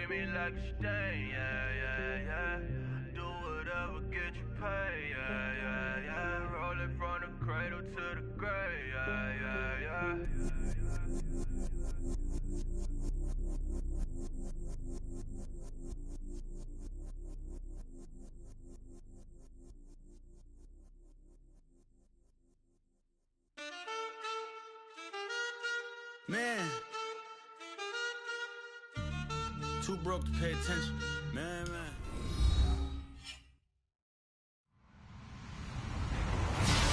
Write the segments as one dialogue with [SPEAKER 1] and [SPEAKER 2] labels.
[SPEAKER 1] treat me like a stain, yeah. Do whatever, get you paid, yeah. Rolling from the cradle to the grave, yeah.
[SPEAKER 2] Man, too broke to pay attention. Man.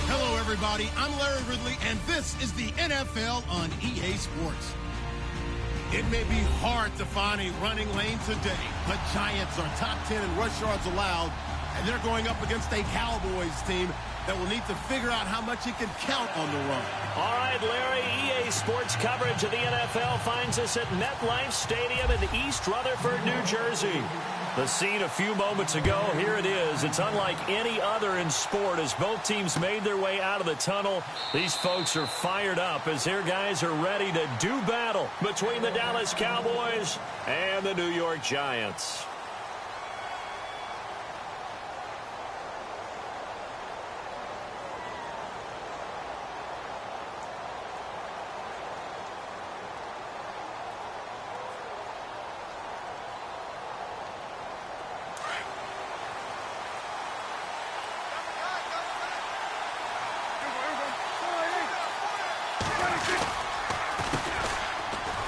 [SPEAKER 3] Hello, everybody. I'm Larry Ridley, and this is the NFL on EA Sports. It may be hard to find a running lane today, but Giants are top 10 in rush yards allowed, and they're going up against a Cowboys team that will need to figure out how much it can count on the run.
[SPEAKER 4] All right, Larry, EA Sports coverage of the NFL finds us at MetLife Stadium in East Rutherford, New Jersey. The scene a few moments ago, here it is. It's unlike any other in sport as both teams made their way out of the tunnel. These folks are fired up as their guys are ready to do battle between the Dallas Cowboys and the New York Giants.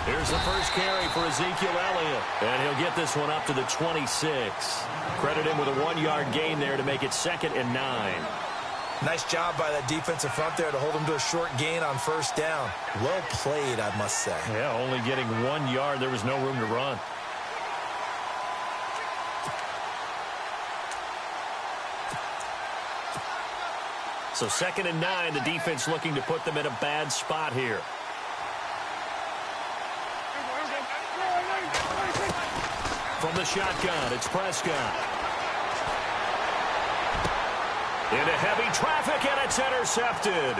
[SPEAKER 4] Here's the first carry for Ezekiel Elliott, and he'll get this one up to the 26. Credit him with a 1-yard gain there to make it 2nd and 9.
[SPEAKER 5] Nice job by that defensive front there to hold him to a short gain on first down. Well played, I must say.
[SPEAKER 4] Yeah, only getting 1 yard. There was no room to run. So 2nd and 9, the defense looking to put them in a bad spot here. From the shotgun, it's Prescott. Into heavy traffic, and it's intercepted.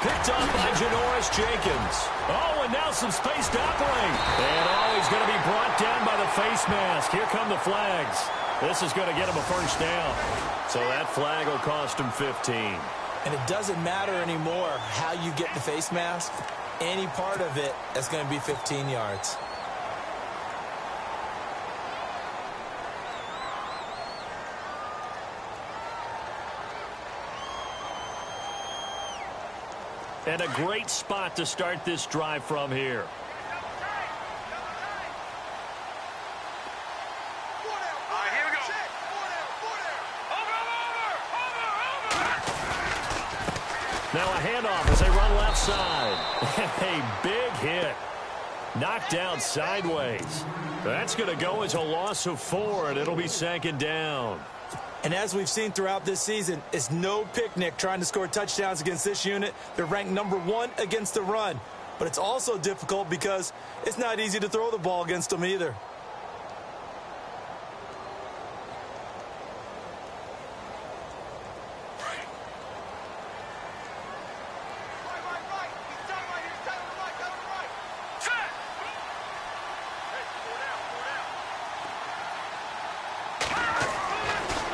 [SPEAKER 4] Picked up by Janoris Jenkins. Oh, and now some space to operate. And he's going to be brought down by the face mask. Here come the flags. This is going to get him a first down. So that flag will cost him 15.
[SPEAKER 5] And it doesn't matter anymore how you get the face mask. Any part of it is going to be 15 yards.
[SPEAKER 4] And a great spot to start this drive from here. Now a handoff as they run left side. A big hit. Knocked down sideways. That's going to go as a loss of 4, and it'll be 2nd down.
[SPEAKER 5] And as we've seen throughout this season, it's no picnic trying to score touchdowns against this unit. They're ranked number 1 against the run. But it's also difficult because it's not easy to throw the ball against them either.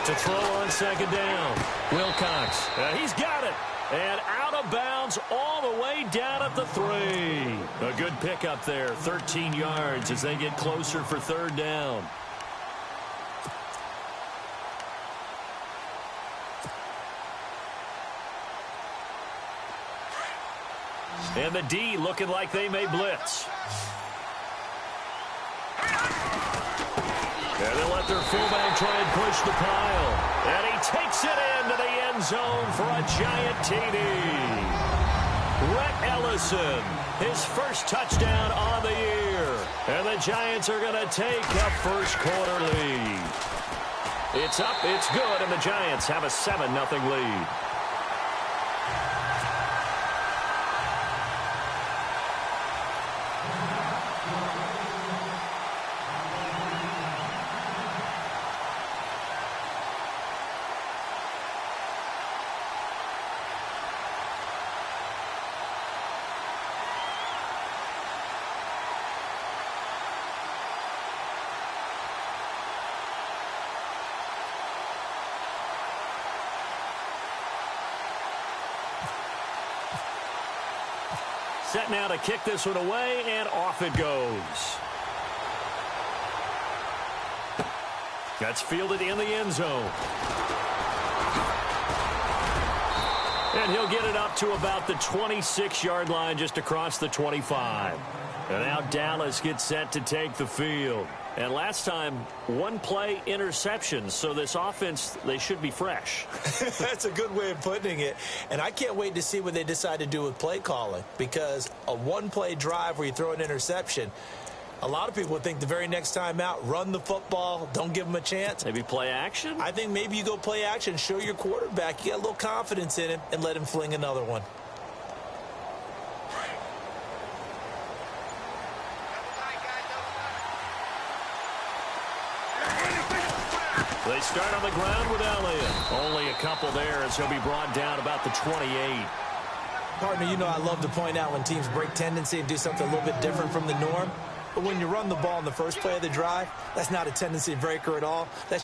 [SPEAKER 4] To throw on 2nd down. Wilcox. He's got it. And out of bounds all the way down at the 3. A good pickup there. 13 yards as they get closer for 3rd down. And the D looking like they may blitz. And they'll let their fullback try and push the pile. And he takes it into the end zone for a Giant TD. Rhett Ellison, his first touchdown on the year. And the Giants are going to take a first-quarter lead. It's up, it's good, and the Giants have a 7-0 lead. Set now to kick this one away, and off it goes. That's fielded in the end zone. And he'll get it up to about the 26-yard line, just across the 25. And now Dallas gets set to take the field. And last time, one-play interception. So this offense, they should be fresh.
[SPEAKER 5] That's a good way of putting it. And I can't wait to see what they decide to do with play calling. Because a one-play drive where you throw an interception, a lot of people would think the very next time out, run the football, don't give them a chance.
[SPEAKER 4] Maybe play action?
[SPEAKER 5] I think maybe you go play action, show your quarterback you got a little confidence in him, and let him fling another one.
[SPEAKER 4] They start on the ground with Elliott. Only a couple there as he'll be brought down about the 28.
[SPEAKER 5] Partner, you know I love to point out when teams break tendency and do something a little bit different from the norm. But when you run the ball in the first play of the drive, that's not a tendency breaker at all. That's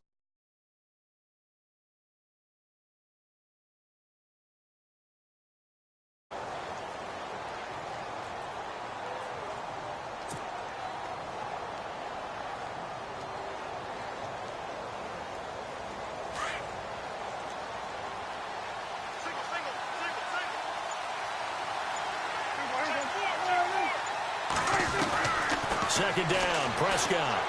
[SPEAKER 4] second down, Prescott.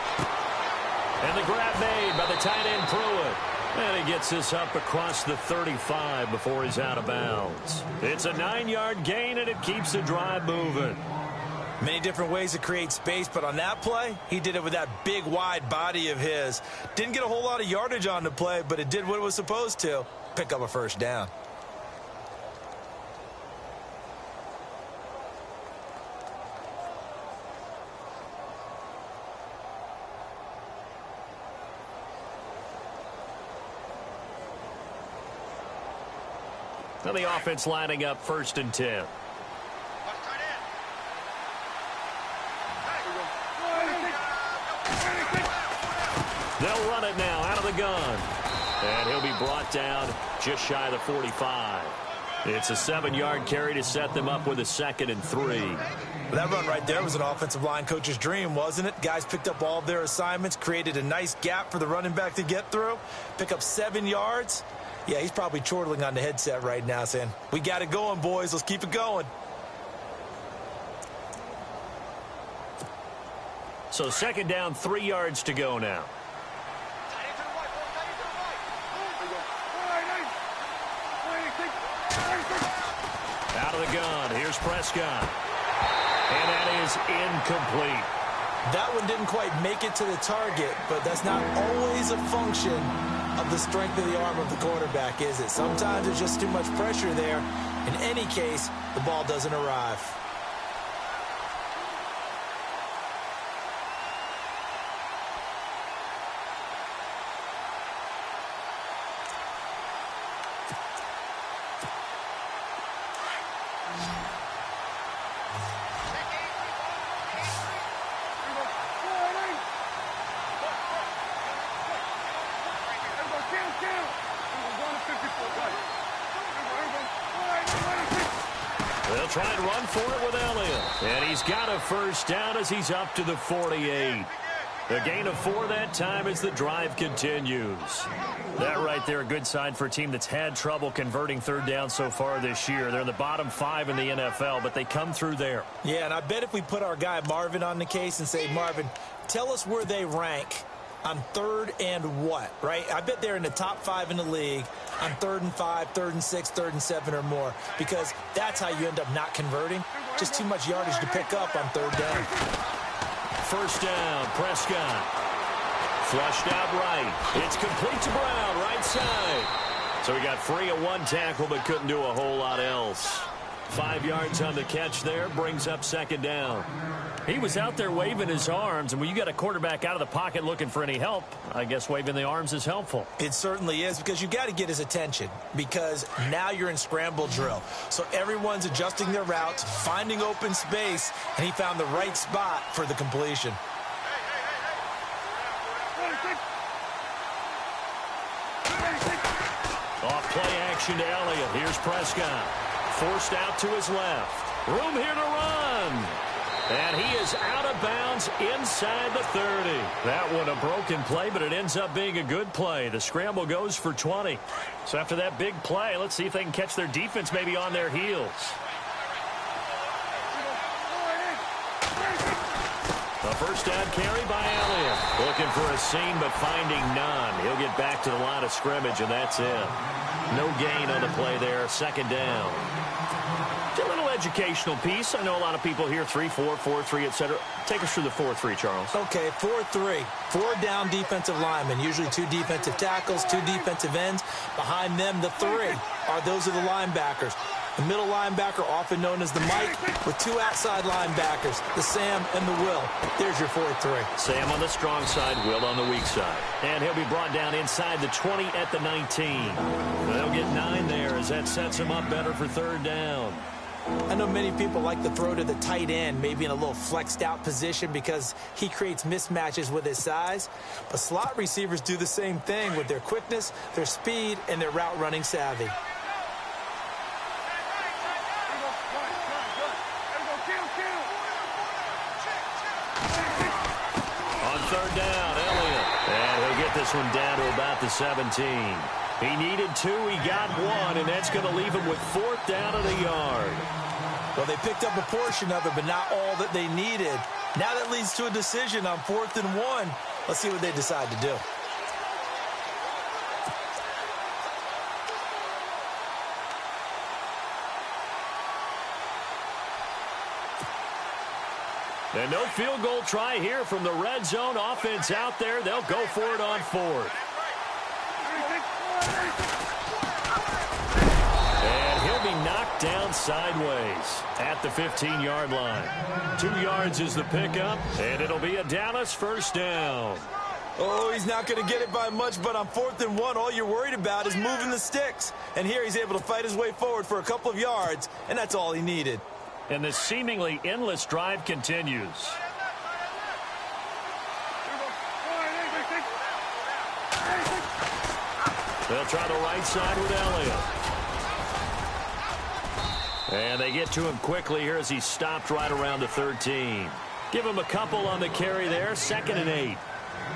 [SPEAKER 4] And the grab made by the tight end Pruitt. And he gets this up across the 35 before he's out of bounds. It's a 9-yard gain, and it keeps the drive moving.
[SPEAKER 5] many different ways to create space, but on that play, he did it with that big, wide body of his. Didn't get a whole lot of yardage on the play, but it did what it was supposed to, pick up a first down.
[SPEAKER 4] Now the offense lining up 1st and 10. They'll run it now out of the gun. And he'll be brought down just shy of the 45. It's a 7-yard carry to set them up with a 2nd and 3.
[SPEAKER 5] Well, that run right there was an offensive line coach's dream, wasn't it? Guys picked up all of their assignments, created a nice gap for the running back to get through, pick up 7 yards. Yeah, he's probably chortling on the headset right now saying, we got it going, boys. Let's keep it going.
[SPEAKER 4] So 2nd down, 3 yards to go now. Out of the gun. Here's Prescott. And that is incomplete.
[SPEAKER 5] That one didn't quite make it to the target, but that's not always a function of the strength of the arm of the quarterback, is it? Sometimes there's just too much pressure there. In any case, the ball doesn't arrive.
[SPEAKER 4] They'll try and run for it with Elliott. And he's got a first down as he's up to the 48. A gain of 4 that time as the drive continues. That right there, a good sign for a team that's had trouble converting 3rd down so far this year. They're in the bottom 5 in the NFL, but they come through there.
[SPEAKER 5] Yeah, and I bet if we put our guy Marvin on the case and say, Marvin, tell us where they rank on 3rd and what, right? I bet they're in the top 5 in the league on 3rd and 5, 3rd and 6, 3rd and 7 or more, because that's how you end up not converting. Just too much yardage to pick up on 3rd down.
[SPEAKER 4] First down, Prescott. Flushed out right. It's complete to Brown, right side. So he got free of 1 tackle, but couldn't do a whole lot else. 5 yards on the catch there, brings up 2nd down. He was out there waving his arms, and when you got a quarterback out of the pocket looking for any help, I guess waving the arms is helpful.
[SPEAKER 5] It certainly is, because you got to get his attention, because now you're in scramble drill. So everyone's adjusting their routes, finding open space, and he found the right spot for the completion.
[SPEAKER 4] Off play action to Elliott. Here's Prescott. Forced out to his left. Room here to run. And he is out of bounds inside the 30. That one a broken play, but it ends up being a good play. The scramble goes for 20. So after that big play, let's see if they can catch their defense maybe on their heels. A first down carry by Elliott. Looking for a seam, but finding none. He'll get back to the line of scrimmage, and that's it. No gain on the play there. Second down. A little educational piece. I know a lot of people here 3-4, 4-3, etc. Take us through the 4-3, Charles.
[SPEAKER 5] Okay, 4-3. 4 down defensive linemen, usually 2 defensive tackles, 2 defensive ends. Behind them, the 3 those are the linebackers. The middle linebacker, often known as the Mike, with 2 outside linebackers, the Sam and the Will. There's your 4-3.
[SPEAKER 4] Sam on the strong side, Will on the weak side. And he'll be brought down inside the 20 at the 19. They'll get 9 there as that sets him up better for third down.
[SPEAKER 5] I know many people like to throw to the tight end, maybe in a little flexed out position because he creates mismatches with his size. But slot receivers do the same thing with their quickness, their speed, and their route running savvy.
[SPEAKER 4] On third down, Elliott. And he'll get this one down to about the 17. He needed 2, he got 1, and that's going to leave him with 4th down at a yard.
[SPEAKER 5] Well, they picked up a portion of it, but not all that they needed. Now that leads to a decision on 4th and 1. Let's see what they decide to do.
[SPEAKER 4] And no field goal try here from the red zone offense out there. They'll go for it on 4th. And he'll be knocked down sideways at the 15-yard line. 2 yards is the pickup, and it'll be a Dallas first down.
[SPEAKER 5] Oh, he's not going to get it by much, but on 4th and 1, all you're worried about is moving the sticks. And here he's able to fight his way forward for a couple of yards, and that's all he needed.
[SPEAKER 4] And the seemingly endless drive continues. They'll try the right side with Elliott. And they get to him quickly here as he stopped right around the 13. Give him a couple on the carry there, 2nd and 8.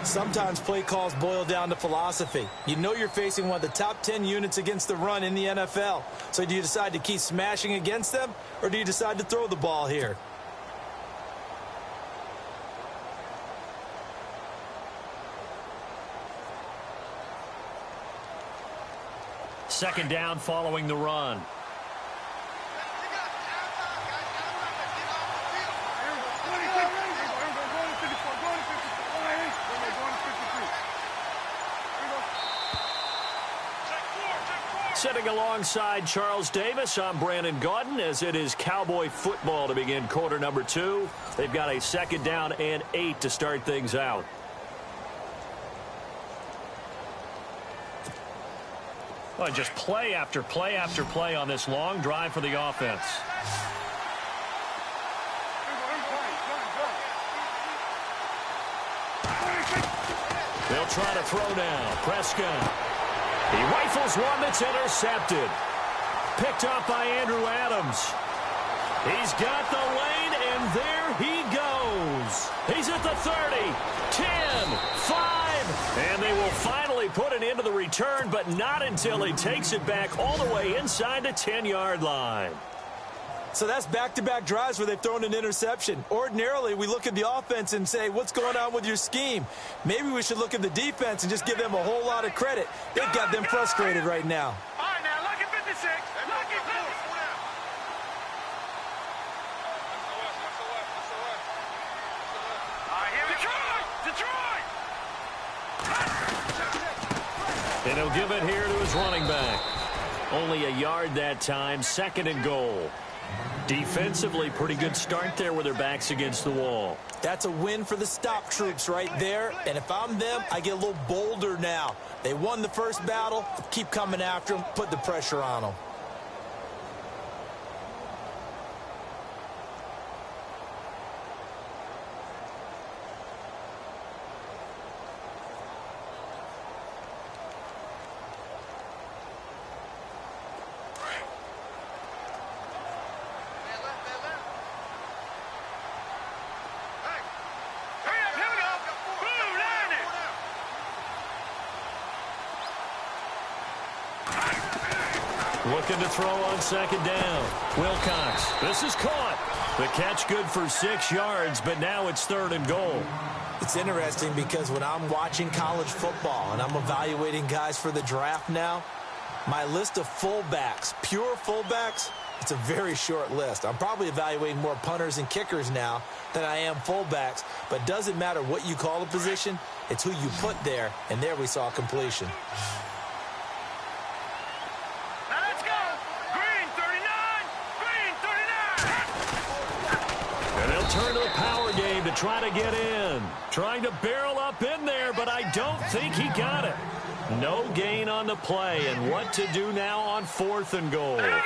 [SPEAKER 5] Sometimes play calls boil down to philosophy. You know you're facing one of the top 10 units against the run in the NFL. So do you decide to keep smashing against them, or do you decide to throw the ball here?
[SPEAKER 4] Second down following the run. Sitting alongside Charles Davis, I'm Brandon Gaudin, as it is Cowboy football to begin quarter number 2. They've got a 2nd down and 8 to start things out. Well, just play after play after play on this long drive for the offense. They'll try to throw now. Prescott. He rifles one that's intercepted. Picked up by Andrew Adams. He's got the lane, and there he goes. He's at the 30, 10, 5, and they will finally put an end to the return, but not until he takes it back all the way inside the 10-yard line.
[SPEAKER 5] So that's back-to-back drives where they've thrown an interception. Ordinarily, we look at the offense and say, what's going on with your scheme? Maybe we should look at the defense and just give them a whole lot of credit. They've got them frustrated right now.
[SPEAKER 1] All right, now, look at 56. Look at 56. All right, here we go. Detroit!
[SPEAKER 4] And he'll give it here to his running back. Only a yard that time, 2nd and goal. Defensively, pretty good start there with their backs against the wall.
[SPEAKER 5] That's a win for the stop troops right there. And if I'm them, I get a little bolder now. They won the first battle. Keep coming after them. Put the pressure on them.
[SPEAKER 4] Looking to throw on second down. Wilcox. This is caught. The catch good for 6 yards, but now it's 3rd and goal.
[SPEAKER 5] It's interesting because when I'm watching college football and I'm evaluating guys for the draft now, my list of fullbacks, pure fullbacks, it's a very short list. I'm probably evaluating more punters and kickers now than I am fullbacks, but doesn't matter what you call a position, it's who you put there, and there we saw completion.
[SPEAKER 4] Turn to the power game to try to get in. Trying to barrel up in there, but I don't think he got it. No gain on the play, and what to do now on 4th and goal. And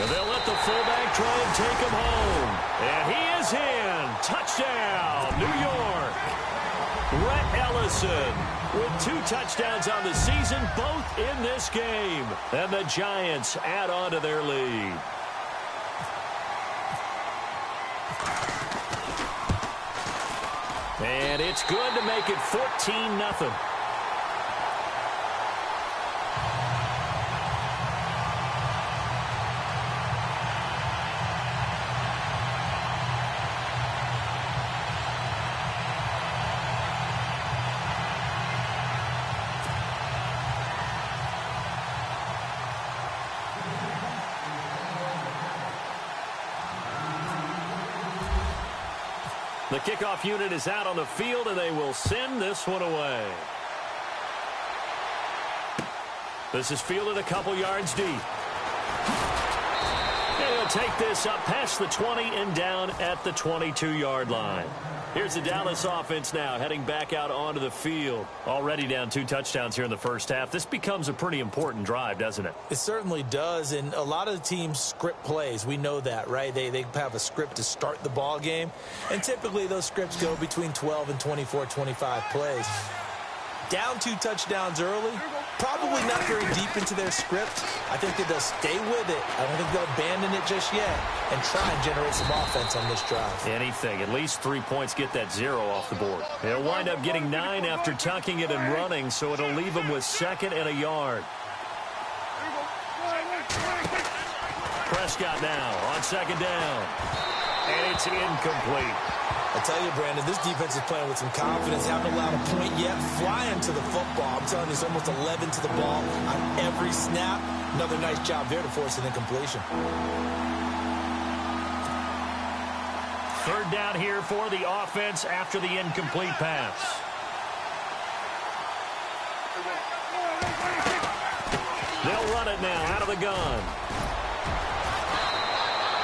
[SPEAKER 4] they'll let the fullback try and take him home. And he is in. Touchdown, New York. Rhett Ellison with 2 touchdowns on the season, both in this game. And the Giants add on to their lead. And it's good to make it 14-0. The kickoff unit is out on the field, and they will send this one away. This is fielded a couple yards deep. And he'll take this up past the 20 and down at the 22-yard line. Here's the Dallas offense now heading back out onto the field. Already down 2 touchdowns here in the first half. This becomes a pretty important drive, doesn't it?
[SPEAKER 5] It certainly does, and a lot of the teams script plays. We know that, right? They have a script to start the ball game, and typically those scripts go between 12 and 24, 25 plays. Down 2 touchdowns early, probably not very deep into their script. I think that they'll stay with it. I don't think they'll abandon it just yet and try and generate some offense on this drive.
[SPEAKER 4] Anything. At least 3 points, get that 0 off the board. They'll wind up getting 9 after tucking it and running, so it'll leave them with 2nd and a yard. Prescott now on 2nd down. And it's incomplete.
[SPEAKER 5] I tell you, Brandon, this defense is playing with some confidence. Haven't allowed a point yet. Flying to the football. I'm telling you, it's almost 11 to the ball on every snap. Another nice job there to force an incompletion.
[SPEAKER 4] 3rd down here for the offense after the incomplete pass. They'll run it now out of the gun.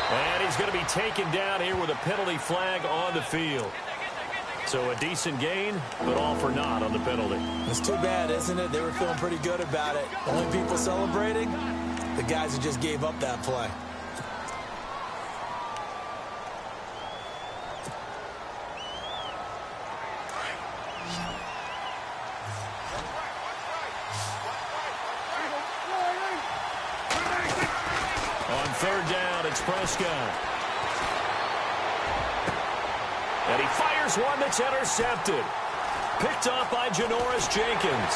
[SPEAKER 4] And he's going to be taken down here with a penalty flag on the field. So a decent gain, but all for naught on the penalty.
[SPEAKER 5] It's too bad, isn't it? They were feeling pretty good about it. Only people celebrating, the guys who just gave up that play.
[SPEAKER 4] On 3rd down, it's Prescott. And he fires one that's intercepted. Picked off by Janoris Jenkins.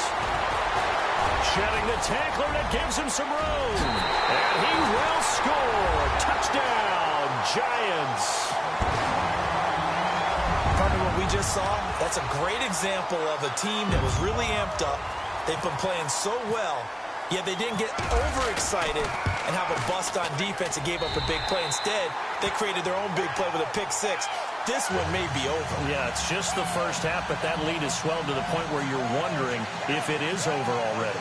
[SPEAKER 4] Shedding the tackler, and it gives him some room. And he will score. Touchdown, Giants.
[SPEAKER 5] From what we just saw, that's a great example of a team that was really amped up. They've been playing so well, yet they didn't get overexcited and have a bust on defense and gave up a big play. Instead, they created their own big play with a pick 6. This one may be over.
[SPEAKER 4] Yeah, it's just the first half, but that lead has swelled to the point where you're wondering if it is over already.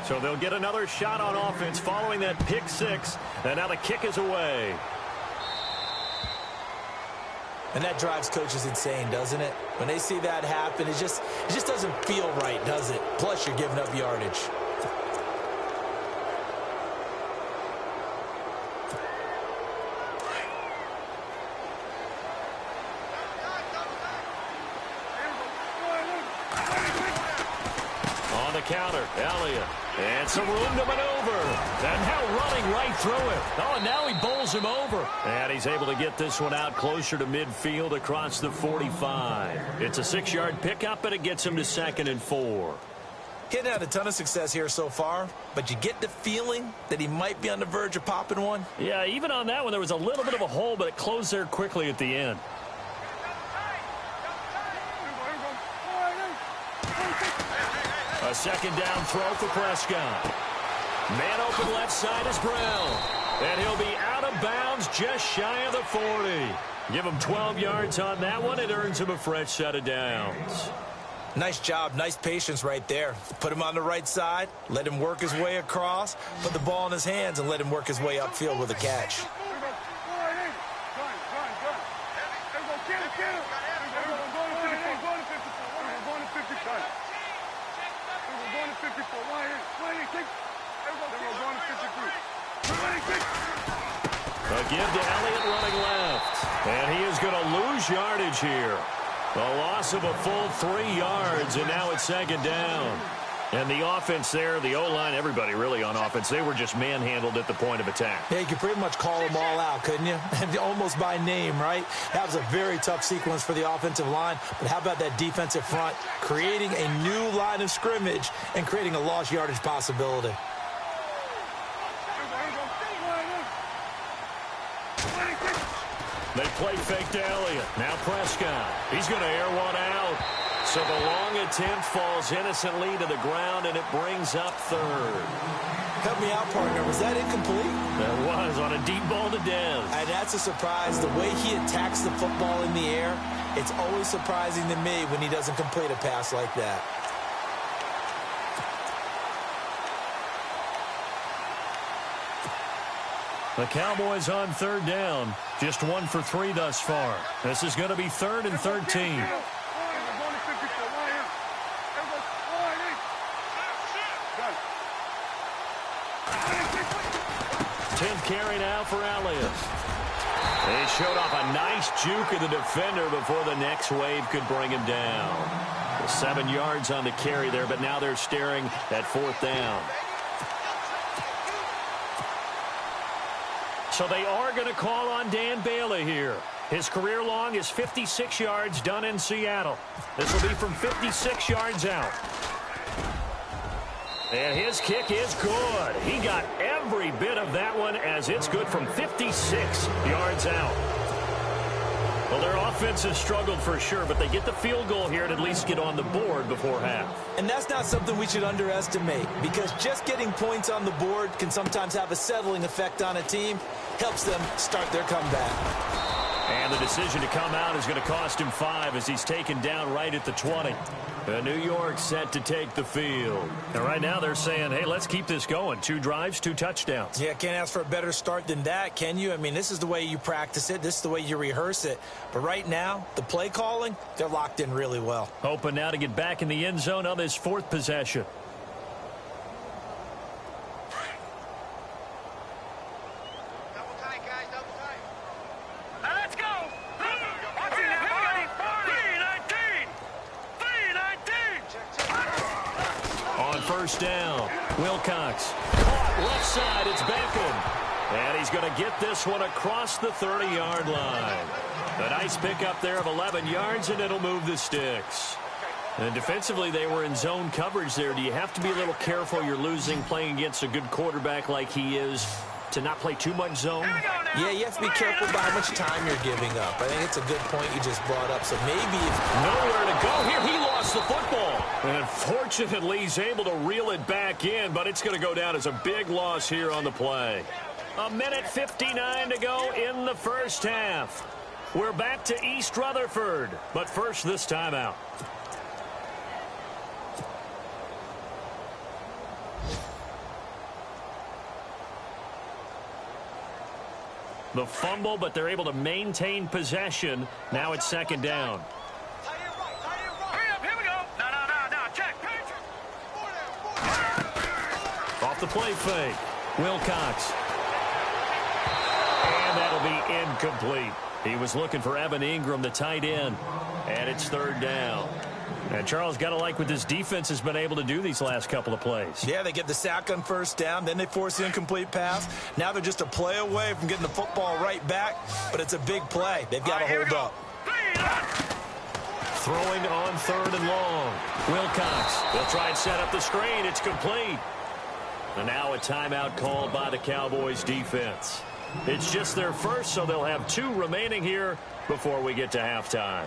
[SPEAKER 4] So they'll get another shot on offense following that pick 6, and now the kick is away.
[SPEAKER 5] And that drives coaches insane, doesn't it? When they see that happen, it just doesn't feel right, does it? Plus, you're giving up yardage. On
[SPEAKER 4] On the counter, Elliott. And some room to maneuver. And now running right through it. Oh, and now he bowls him over. And he's able to get this one out closer to midfield across the 45. It's a 6-yard pickup, and it gets him to 2nd and 4.
[SPEAKER 5] He's had a ton of success here so far, but you get the feeling that he might be on the verge of popping one.
[SPEAKER 4] Yeah, even on that one, there was a little bit of a hole, but it closed there quickly at the end. A 2nd down throw for Prescott. Man open left side is Brown. And he'll be out of bounds just shy of the 40. Give him 12 yards on that one. It earns him a fresh set of downs.
[SPEAKER 5] Nice job, nice patience right there. Put him on the right side, let him work his way across, put the ball in his hands, and let him work his way upfield with a catch.
[SPEAKER 4] A give to Elliott running left. And he is going to lose yardage here. A loss of a full 3 yards, and now it's 2nd down. And the offense there, the O-line, everybody really on offense, they were just manhandled at the point of attack.
[SPEAKER 5] Yeah, you could pretty much call them all out, couldn't you? Almost by name, right? That was a very tough sequence for the offensive line. But how about that defensive front creating a new line of scrimmage and creating a lost yardage possibility?
[SPEAKER 4] They play fake to Elliott. Now Prescott. He's going to air one out. So the long attempt falls innocently to the ground, and it brings up 3rd.
[SPEAKER 5] Help me out, partner. Was that incomplete?
[SPEAKER 4] That was on a deep ball to Dez.
[SPEAKER 5] And that's a surprise. The way he attacks the football in the air, it's always surprising to me when he doesn't complete a pass like that.
[SPEAKER 4] The Cowboys on 3rd down. Just 1 for 3 thus far. This is going to be 3rd and 13. 10th carry now for Elliott. He showed off a nice juke of the defender before the next wave could bring him down. 7 yards on the carry there, but now they're staring at 4th down. So they are going to call on Dan Bailey here. His career long is 56 yards done in Seattle. This will be from 56 yards out. And his kick is good. He got every bit of that one as it's good from 56 yards out. Well, their offense has struggled for sure, but they get the field goal here and at least get on the board before half.
[SPEAKER 5] And that's not something we should underestimate, because just getting points on the board can sometimes have a settling effect on a team. Helps them start their comeback.
[SPEAKER 4] And the decision to come out is going to cost him 5 as he's taken down right at the 20. New York set to take the field. And right now they're saying, hey, let's keep this going. 2 drives, 2 touchdowns.
[SPEAKER 5] Yeah, can't ask for a better start than that, can you? I mean, this is the way you practice it. This is the way you rehearse it. But right now, the play calling, they're locked in really well.
[SPEAKER 4] Hoping now to get back in the end zone on this 4th possession. First down. Wilcox caught left side. It's Beckham. And he's going to get this one across the 30-yard line. A nice pickup there of 11 yards, and it'll move the sticks. And defensively, they were in zone coverage there. Do you have to be a little careful? You're losing playing against a good quarterback like he is to not play too much zone?
[SPEAKER 5] Yeah, you have to be careful about how much time you're giving up. I think it's a good point you just brought up. So maybe if
[SPEAKER 4] nowhere to go here, he lost the football. And fortunately, he's able to reel it back in, but it's going to go down as a big loss here on the play. 1:59 to go in the first half. We're back to East Rutherford, but first this timeout. The fumble, but they're able to maintain possession. Now it's 2nd down. Off the play fake. Wilcox. And that'll be incomplete. He was looking for Evan Ingram, the tight end. And it's 3rd down. And Charles, got to like what this defense has been able to do these last couple of plays.
[SPEAKER 5] Yeah, they get the sack on first down, then they force the incomplete pass. Now they're just a play away from getting the football right back, but it's a big play. They've got to hold up.
[SPEAKER 4] Throwing on 3rd and long. Wilcox will try and set up the screen. It's complete. And now a timeout called by the Cowboys defense. It's just their first, so they'll have 2 remaining here before we get to halftime.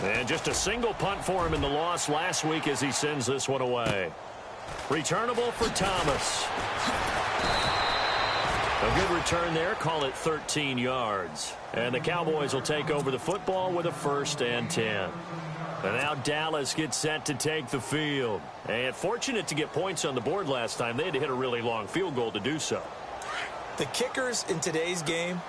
[SPEAKER 4] And just a single punt for him in the loss last week as he sends this one away. Returnable for Thomas. A good return there. Call it 13 yards. And the Cowboys will take over the football with a 1st and 10. And now Dallas gets set to take the field. And fortunate to get points on the board last time. They had to hit a really long field goal to do so.
[SPEAKER 5] The kickers in today's game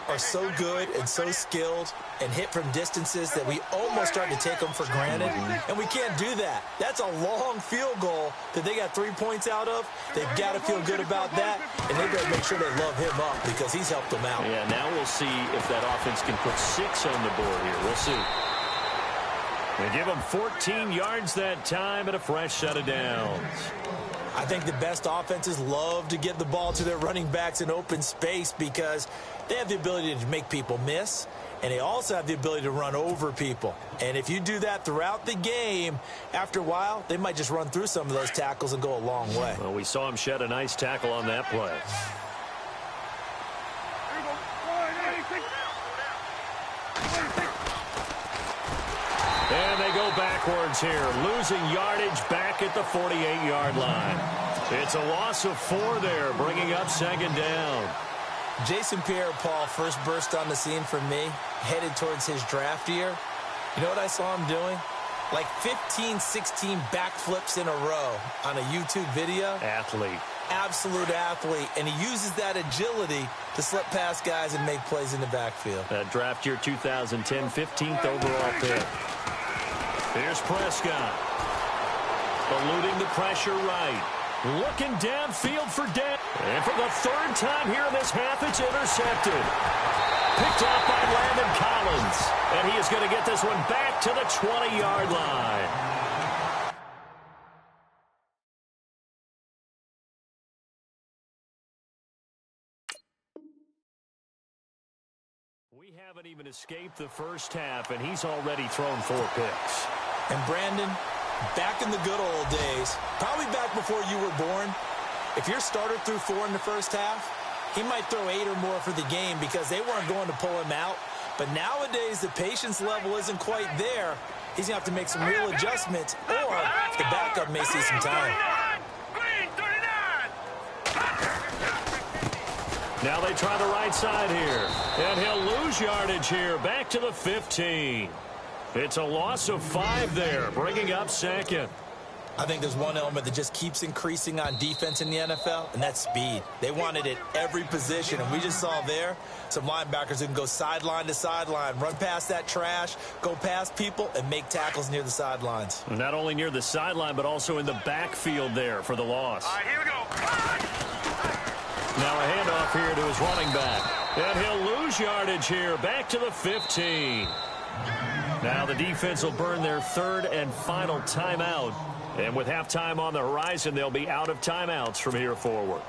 [SPEAKER 5] are so good and so skilled and hit from distances that we almost start to take them for granted, and we can't do that. That's a long field goal that they got 3 points out of. They've got to feel good about that, and they better make sure they love him up because he's helped them out.
[SPEAKER 4] Yeah, now we'll see if that offense can put 6 on the board here. We'll see. They give them 14 yards that time and a fresh set of downs.
[SPEAKER 5] I think the best offenses love to get the ball to their running backs in open space because they have the ability to make people miss, and they also have the ability to run over people. And if you do that throughout the game, after a while, they might just run through some of those tackles and go a long way.
[SPEAKER 4] Well, we saw him shed a nice tackle on that play. And they go backwards here, losing yardage back at the 48-yard line. It's a loss of 4 there, bringing up 2nd down.
[SPEAKER 5] Jason Pierre-Paul first burst on the scene for me, headed towards his draft year. You know what I saw him doing? Like 15, 16 backflips in a row on a YouTube video.
[SPEAKER 4] Athlete.
[SPEAKER 5] Absolute athlete, and he uses that agility to slip past guys and make plays in the backfield.
[SPEAKER 4] That draft year 2010, 15th overall pick. Here's Prescott. Eluding the pressure right. Looking downfield for Dan. And for the 3rd time here in this half, it's intercepted. Picked off by Landon Collins. And he is going to get this one back to the 20-yard line. We haven't even escaped the first half, and he's already thrown 4 picks.
[SPEAKER 5] And Brandon, back in the good old days, probably back before you were born, if your starter threw 4 in the first half, he might throw 8 or more for the game because they weren't going to pull him out. But nowadays, the patience level isn't quite there. He's going to have to make some real adjustments, or the backup may see some time.
[SPEAKER 4] Now they try the right side here. And he'll lose yardage here, back to the 15. It's a loss of 5 there, bringing up 2nd.
[SPEAKER 5] I think there's one element that just keeps increasing on defense in the NFL, and that's speed. They want it at every position, and we just saw there some linebackers who can go sideline to sideline, run past that trash, go past people, and make tackles near the sidelines.
[SPEAKER 4] Not only near the sideline, but also in the backfield there for the loss.
[SPEAKER 1] All right, here we go.
[SPEAKER 4] Now a handoff here to his running back. And he'll lose yardage here, back to the 15. Now the defense will burn their 3rd and final timeout. And with halftime on the horizon, they'll be out of timeouts from here forward.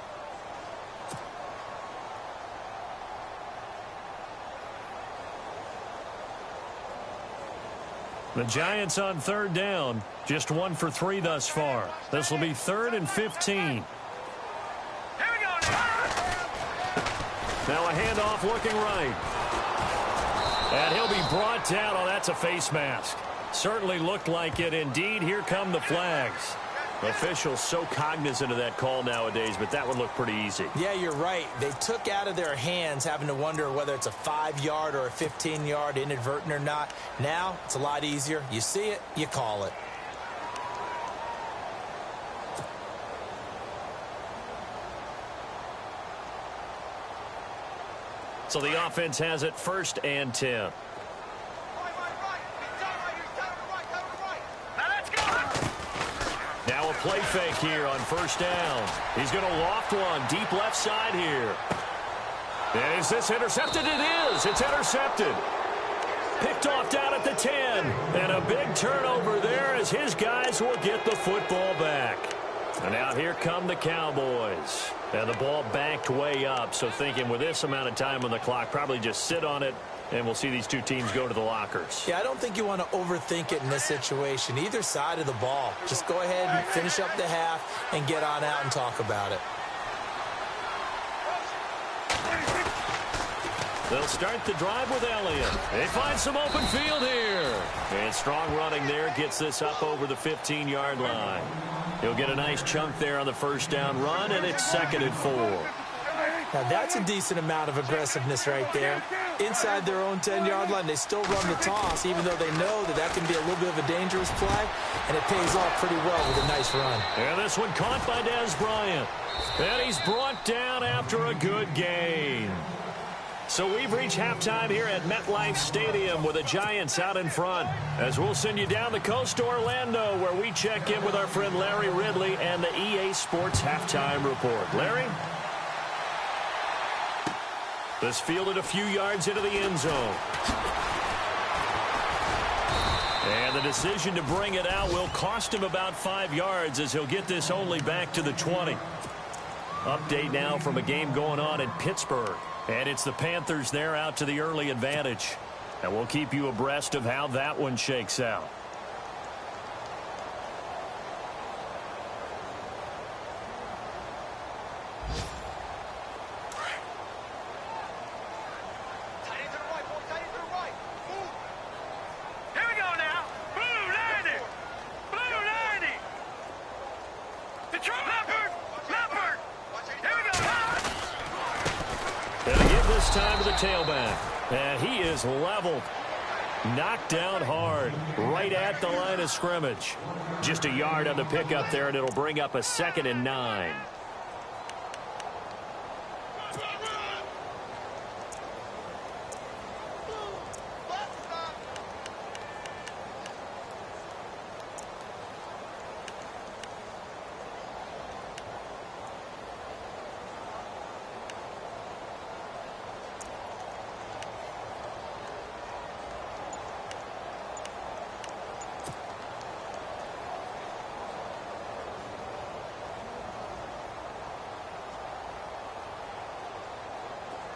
[SPEAKER 4] The Giants on 3rd down, just 1 for 3 thus far. This will be 3rd and 15. Now a handoff looking right. And he'll be brought down. Oh, that's a face mask. Certainly looked like it. Indeed, here come the flags. Officials so cognizant of that call nowadays, but that one looked pretty easy.
[SPEAKER 5] Yeah, you're right. They took out of their hands having to wonder whether it's a 5-yard or a 15-yard inadvertent or not. Now, it's a lot easier. You see it, you call it.
[SPEAKER 4] So the offense has it 1st and 10. Now a play fake here on 1st down. He's going to loft one deep left side here. Is this intercepted? It is. It's intercepted. Picked off down at the 10. And a big turnover there as his guys will get the football back. And now here come the Cowboys. And the ball backed way up. So thinking with this amount of time on the clock, probably just sit on it, and we'll see these two teams go to the lockers.
[SPEAKER 5] Yeah, I don't think you want to overthink it in this situation. Either side of the ball. Just go ahead and finish up the half and get on out and talk about it.
[SPEAKER 4] They'll start the drive with Elliott. They find some open field here. And strong running there gets this up over the 15-yard line. He'll get a nice chunk there on the first down run, and it's 2nd and 4.
[SPEAKER 5] Now, that's a decent amount of aggressiveness right there. Inside their own 10-yard line, they still run the toss, even though they know that that can be a little bit of a dangerous play, and it pays off pretty well with a nice run.
[SPEAKER 4] And this one caught by Dez Bryant. And he's brought down after a good gain. So we've reached halftime here at MetLife Stadium with the Giants out in front. As we'll send you down the coast to Orlando, where we check in with our friend Larry Ridley and the EA Sports Halftime Report. Larry? This fielded a few yards into the end zone. And the decision to bring it out will cost him about 5 yards as he'll get this only back to the 20. Update now from a game going on in Pittsburgh. And it's the Panthers there out to the early advantage. And we'll keep you abreast of how that one shakes out. Time to the tailback. And he is leveled. Knocked down hard. Right at the line of scrimmage. Just a yard on the pickup there, and it'll bring up a 2nd and 9.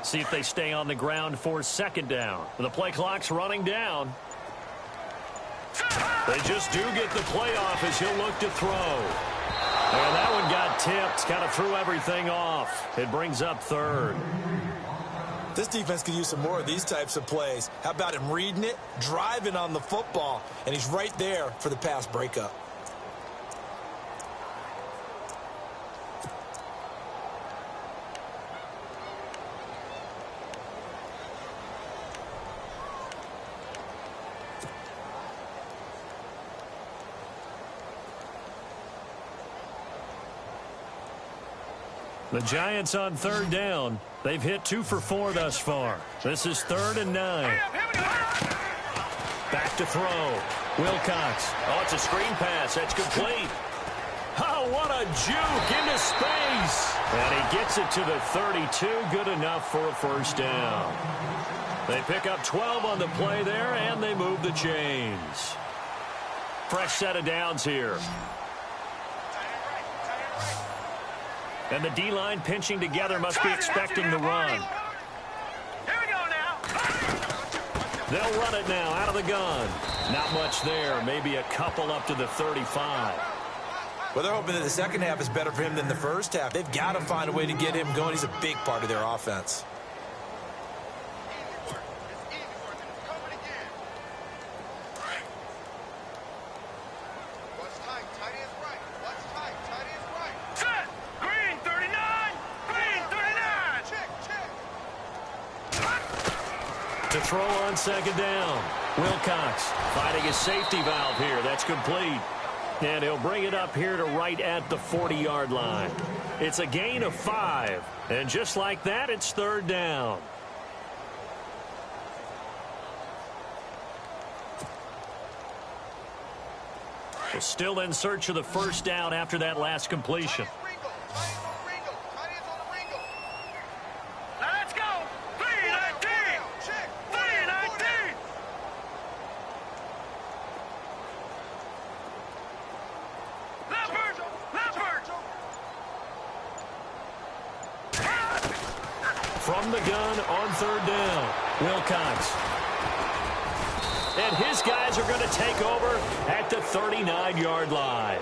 [SPEAKER 4] See if they stay on the ground for 2nd down. The play clock's running down. They just do get the play off as he'll look to throw. And that one got tipped. Kind of threw everything off. It brings up 3rd.
[SPEAKER 5] This defense could use some more of these types of plays. How about him reading it, driving on the football, and he's right there for the pass breakup.
[SPEAKER 4] The Giants on 3rd down. They've hit 2 for 4 thus far. This is 3rd and 9. Back to throw. Wilcox. Oh, it's a screen pass. That's complete. Oh, what a juke into space. And he gets it to the 32. Good enough for a first down. They pick up 12 on the play there, and they move the chains. Fresh set of downs here. And the D-line pinching together must be expecting the run.
[SPEAKER 1] Here we go now.
[SPEAKER 4] They'll run it now out of the gun. Not much there. Maybe a couple up to the 35.
[SPEAKER 5] Well, they're hoping that the second half is better for him than the first half. They've got to find a way to get him going. He's a big part of their offense.
[SPEAKER 4] To throw on 2nd down. Wilcox finding his safety valve here. That's complete. And he'll bring it up here to right at the 40-yard line. It's a gain of 5. And just like that, it's 3rd down. We're still in search of the first down after that last completion.
[SPEAKER 1] Let's go.
[SPEAKER 4] from the gun on third down. Wilcox. And his guys are going to take over at the 39-yard line.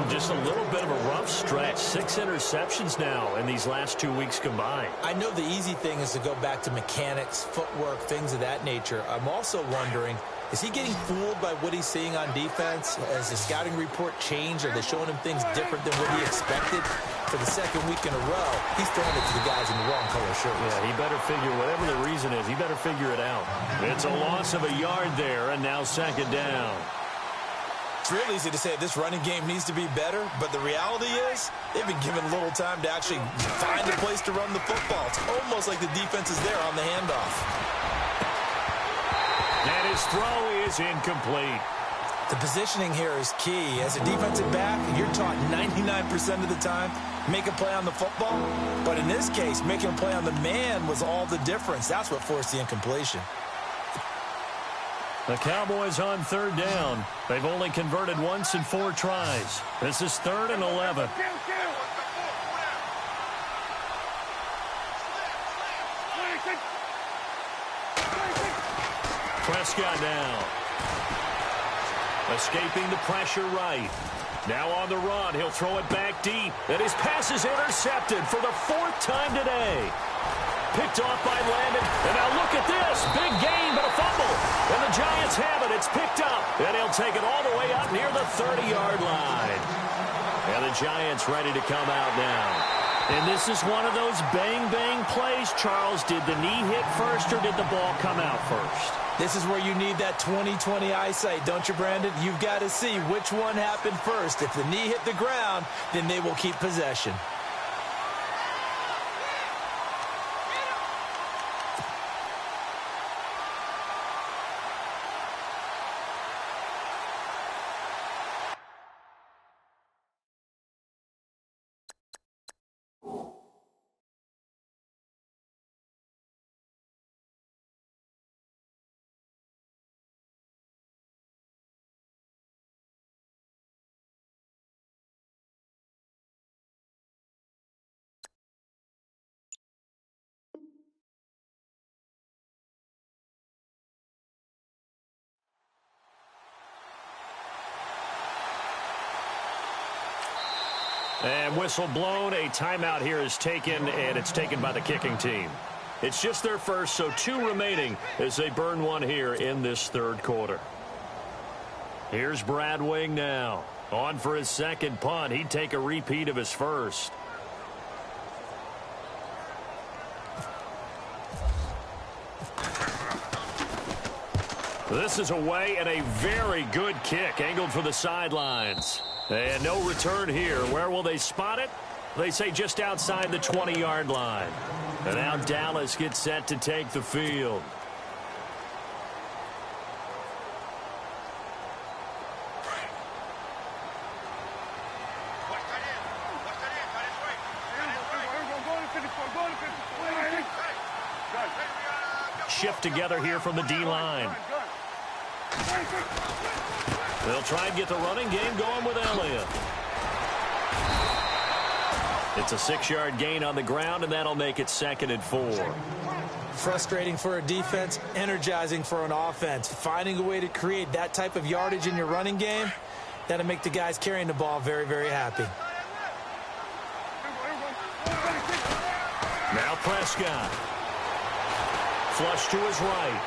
[SPEAKER 4] Just a little bit of a rough stretch. 6 interceptions now in these last 2 weeks combined.
[SPEAKER 5] I know the easy thing is to go back to mechanics, footwork, things of that nature. I'm also wondering, is he getting fooled by what he's seeing on defense? Has the scouting report changed? Are they showing him things different than what he expected? For the second week in a row, he's throwing it to the guys in the wrong color shirts.
[SPEAKER 4] Yeah, he better figure, whatever the reason is, he better figure it out. It's a loss of a yard there, and now second down.
[SPEAKER 5] It's real easy to say this running game needs to be better, but the reality is they've been given little time to actually find a place to run the football. It's almost like the defense is there on the handoff.
[SPEAKER 4] And his throw is incomplete.
[SPEAKER 5] The positioning here is key. As a defensive back, you're taught 99% of the time, make a play on the football. But in this case, making a play on the man was all the difference. That's what forced the incompletion.
[SPEAKER 4] The Cowboys on third down. They've only converted once in 4 tries. This is 3rd and 11. Prescott now. Escaping the pressure right. Now on the run. He'll throw it back deep. And his pass is intercepted for the 4th time today. Picked off by Landon. And now look at this. Big gain, but a fumble. And the Giants have it. It's picked up. And he'll take it all the way up near the 30-yard line. And the Giants ready to come out now. And this is one of those bang-bang plays, Charles. Did the knee hit first or did the ball come out first?
[SPEAKER 5] This is where you need that 20/20 eyesight, don't you, Brandon? You've got to see which one happened first. If the knee hit the ground, then they will keep possession.
[SPEAKER 4] And whistle blown. A timeout here is taken, and it's taken by the kicking team. It's just their first, so 2 remaining as they burn one here in this 3rd quarter. Here's Brad Wing now. On for his second punt. He'd take a repeat of his first. This is away, and a very good kick angled for the sidelines. And no return here. Where will they spot it? They say just outside the 20-yard line. And now Dallas gets set to take the field. Shift together here from the D-line. They'll try and get the running game going with Elliott. It's a 6-yard gain on the ground, and that'll make it 2nd and 4.
[SPEAKER 5] Frustrating for a defense, energizing for an offense. Finding a way to create that type of yardage in your running game, that'll make the guys carrying the ball very, very happy.
[SPEAKER 4] Now Prescott. Flush to his right.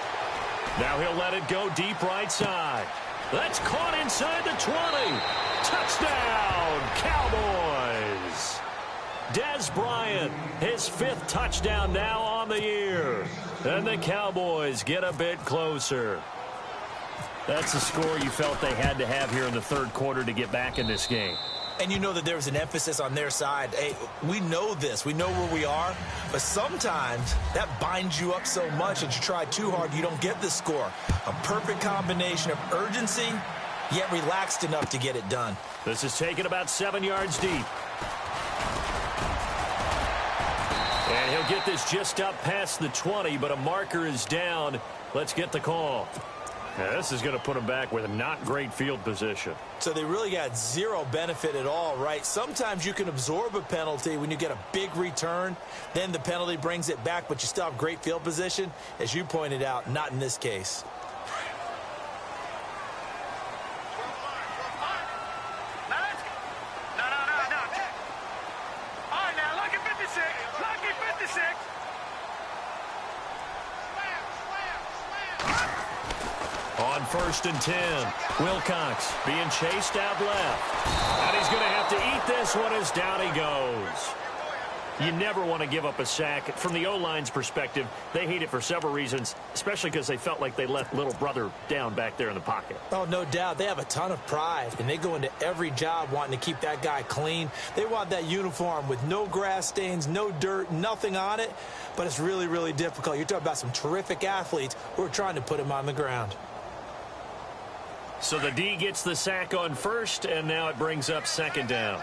[SPEAKER 4] Now he'll let it go deep right side. That's caught inside the 20. Touchdown, Cowboys. Dez Bryant, his 5th touchdown now on the year. And the Cowboys get a bit closer. That's the score you felt they had to have here in the 3rd quarter to get back in this game.
[SPEAKER 5] And you know that there was an emphasis on their side. Hey, we know this. We know where we are. But sometimes that binds you up so much that you try too hard, you don't get the score. A perfect combination of urgency, yet relaxed enough to get it done.
[SPEAKER 4] This is taken about 7 yards deep. And he'll get this just up past the 20, but a marker is down. Let's get the call. Yeah, this is going to put them back with a not great field position.
[SPEAKER 5] So they really got zero benefit at all, right? Sometimes you can absorb a penalty when you get a big return. Then the penalty brings it back, but you still have great field position. As you pointed out, not in this case.
[SPEAKER 4] On 1st and 10, Wilcox being chased out left. And he's going to have to eat this one as down he goes. You never want to give up a sack. From the O-line's perspective, they hate it for several reasons, especially because they felt like they let little brother down back there in the pocket.
[SPEAKER 5] Oh, no doubt. They have a ton of pride, and they go into every job wanting to keep that guy clean. They want that uniform with no grass stains, no dirt, nothing on it, but it's really, really difficult. You're talking about some terrific athletes who are trying to put him on the ground.
[SPEAKER 4] So the D gets the sack on 1st, and now it brings up 2nd down.